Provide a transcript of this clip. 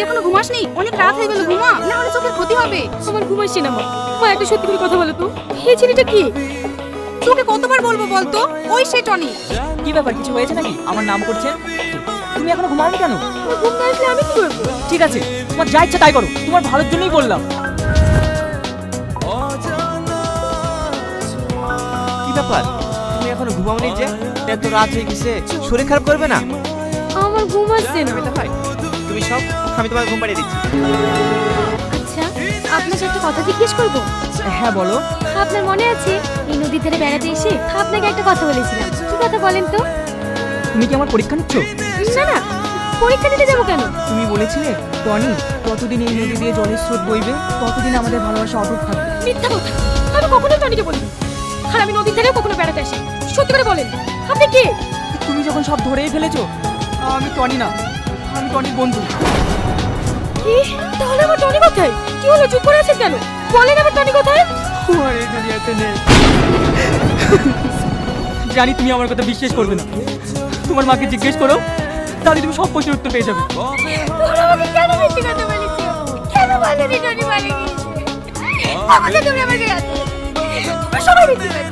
এখনো ঘুমাসনি? অনেক রাত হয়ে গেল, ঘুমা, না হলে চোখের ক্ষতি হবে। আমার ঘুমাইছে না মা। মা একটা সত্যি করে কথা বলো তো, এই ছেলেটা কি? তোকে কতবার বলবো বলতো? ওই সে টনি। কি ব্যাপার, কিছু হয়েছে নাকি? আমার নাম করছেন, তুমি এখনো ঘুমাওনি কেন? আমার ঘুম না আসলে আমি কি করবো? ঠিক আছে, তোমার যা ইচ্ছা তাই করো, তোমার ভালোর জন্যই বললাম। কি ব্যাপার, তুমি এখনো ঘুমাওনি যে? এত রাত হয়ে গেছে, শরীর খারাপ করবে না? আমার ঘুম আসছে না। ভাই তুমি সব, আমি তোমার ঘুম পাড়িয়ে দিচ্ছি। আচ্ছা, আপনাকে একটা কথা জিজ্ঞেস করবো? হ্যাঁ বলো। আপনার মনে আছে এই নদীর ধারে বেড়াতে এসে আপনাকে একটা কথা বলেছিলাম? কি কথা বলেন তো? তুমি কি আমার পরীক্ষা নিচ্ছ? না না, পরীক্ষা দিতে যাবো কেন? তুমি বলেছিলে টনি, ততদিন এই নদী দিয়ে জলের স্রোত বইবে, ততদিন আমাদের ভালোবাসা অটুট থাকবে। মিথ্যা কথা, আমি কখনোই টনিকে বলিনি। আর আমি নদীর ধারেও কখনো বেড়াতে আসি। সত্যি করে বলেন, আপনি কে? তুমি যখন সব ধরেই ফেলেছো, আমি টনি না, আমি টনির বন্ধু। কি? তাহলে আমার টনি কোথায়? কি হলো, চুপ করে আছেন কেন? বলেন আমার টনি কোথায়? ও আর এই দুনিয়াতে নেই। জানি তুমি আমার কথা বিশ্বাস করবে না, তোমার মাকে জিজ্ঞেস করো, তাহলে তুমি সব প্রশ্নের উত্তর পেয়ে যাবে। তোমরা আমাকে কেন মিথ্যে কথা বলেছো? কেন বলনি টনি মারা গিয়েছে? আমাকে তুমি আমার বিয়ে, তোমরা সবাই মিথ্যে বলেছো।